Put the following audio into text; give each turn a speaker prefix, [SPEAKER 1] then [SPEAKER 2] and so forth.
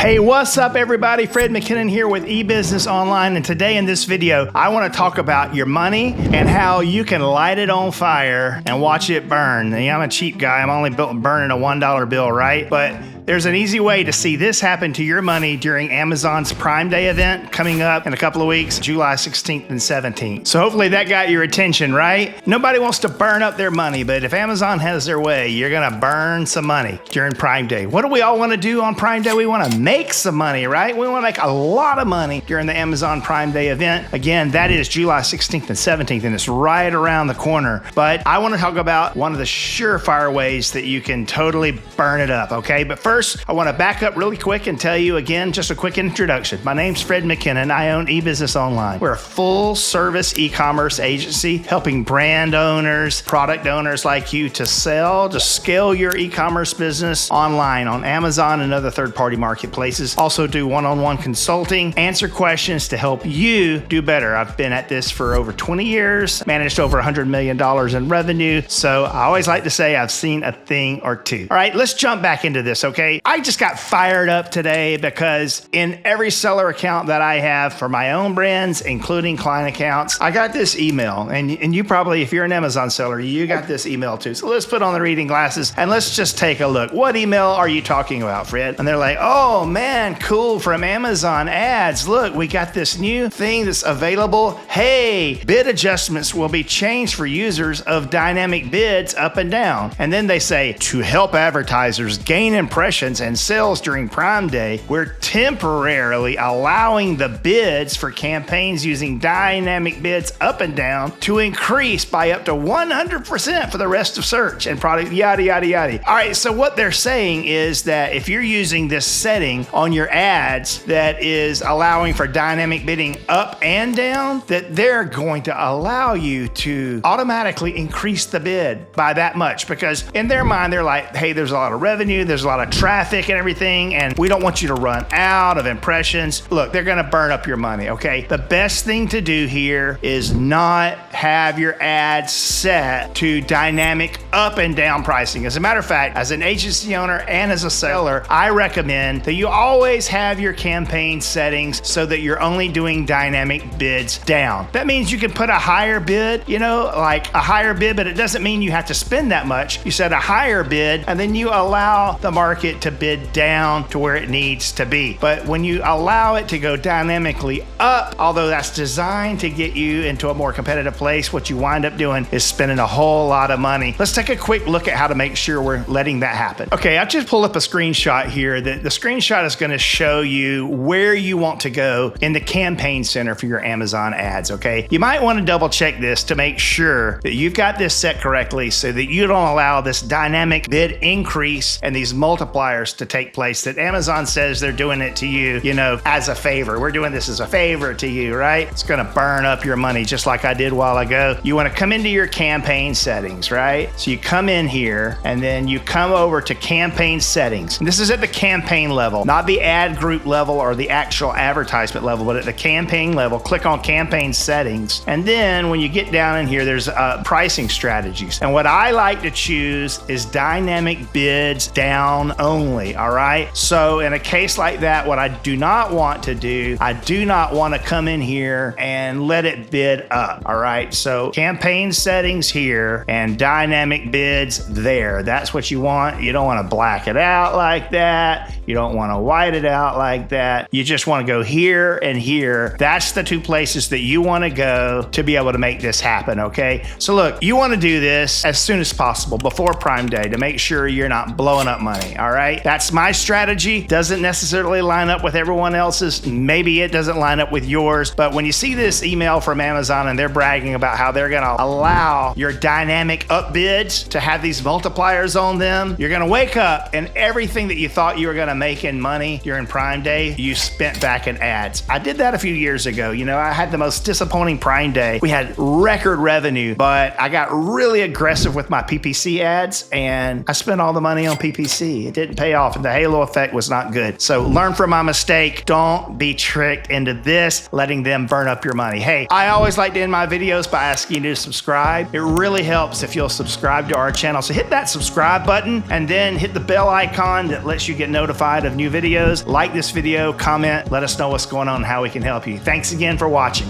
[SPEAKER 1] Hey, what's up everybody? Fred McKinnon here with E-BusinessOnline, and today in this video, I want to talk about your money and how you can light it on fire and watch it burn. I'm a cheap guy. I'm only burning a $1 bill, right? But there's an easy way to see this happen to your money during Amazon's Prime Day event coming up in a couple of weeks, July 16th and 17th. So hopefully that got your attention, right? Nobody wants to burn up their money, but if Amazon has their way, you're gonna burn some money during Prime Day. What do we all wanna do on Prime Day? We wanna make some money, right? We wanna make a lot of money during the Amazon Prime Day event. Again, that is July 16th and 17th, and it's right around the corner. But I wanna talk about one of the surefire ways that you can totally burn it up, okay? But first, I want to back up really quick and tell you again, just a quick introduction. My name's Fred McKinnon. I own E-BusinessOnline. We're a full service e-commerce agency helping brand owners, product owners like you to scale your e-commerce business online on Amazon and other third-party marketplaces. Also do one-on-one consulting, answer questions to help you do better. I've been at this for over 20 years, managed over $100 million in revenue. So I always like to say I've seen a thing or two. All right, let's jump back into this, okay? I just got fired up today because in every seller account that I have for my own brands, including client accounts, I got this email, and you probably, if you're an Amazon seller, you got this email too. So let's put on the reading glasses and let's just take a look. What email are you talking about, Fred? And they're like, oh man, cool, from Amazon ads. Look, we got this new thing that's available. Hey, bid adjustments will be changed for users of dynamic bids up and down. And then they say, to help advertisers gain impressions and sales during Prime Day, we're temporarily allowing the bids for campaigns using dynamic bids up and down to increase by up to 100% for the rest of search and product, yada, yada, yada. All right, so what they're saying is that if you're using this setting on your ads that is allowing for dynamic bidding up and down, that they're going to allow you to automatically increase the bid by that much, because in their mind, they're like, hey, there's a lot of revenue, there's a lot of traffic and everything, and we don't want you to run out of impressions. Look, they're gonna burn up your money, okay? The best thing to do here is not have your ads set to dynamic up and down pricing. As a matter of fact, as an agency owner and as a seller, I recommend that you always have your campaign settings so that you're only doing dynamic bids down. That means you can put a higher bid, like a higher bid, but it doesn't mean you have to spend that much. You set a higher bid and then you allow the market to bid down to where it needs to be. But when you allow it to go dynamically up, although that's designed to get you into a more competitive place, what you wind up doing is spending a whole lot of money. Let's take a quick look at how to make sure we're letting that happen. Okay, I just pulled up a screenshot here. The screenshot is going to show you where you want to go in the campaign center for your Amazon ads, okay? You might want to double check this to make sure that you've got this set correctly so that you don't allow this dynamic bid increase and these multipliers to take place that Amazon says they're doing it to you, as a favor. We're doing this as a favor to you, right? It's gonna burn up your money just like I did a while ago. You wanna come into your campaign settings, right? So you come in here and then you come over to campaign settings. And this is at the campaign level, not the ad group level or the actual advertisement level, but at the campaign level, click on campaign settings. And then when you get down in here, there's pricing strategies. And what I like to choose is dynamic bids down only, all right? So in a case like that, what I do not want to do, I do not want to come in here and let it bid up, all right? So campaign settings here and dynamic bids there. That's what you want. You don't want to black it out like that. You don't want to white it out like that. You just want to go here and here. That's the two places that you want to go to be able to make this happen, okay? So look, you want to do this as soon as possible before Prime Day to make sure you're not blowing up money, all right? That's my strategy. Doesn't necessarily line up with everyone else's. Maybe it doesn't line up with yours, but when you see this email from Amazon and they're bragging about how they're gonna allow your dynamic up bids to have these multipliers on them, you're gonna wake up and everything that you thought you were gonna make in money during Prime Day, you spent back in ads. I did that a few years ago. I had the most disappointing Prime Day. We had record revenue, but I got really aggressive with my PPC ads and I spent all the money on PPC. It didn't pay off, and the halo effect was not good. So learn from my mistake. Don't be tricked into this, letting them burn up your money. Hey, I always like to end my videos by asking you to subscribe. It really helps if you'll subscribe to our channel. So hit that subscribe button and then hit the bell icon that lets you get notified of new videos. Like this video, comment, let us know what's going on and how we can help you. Thanks again for watching.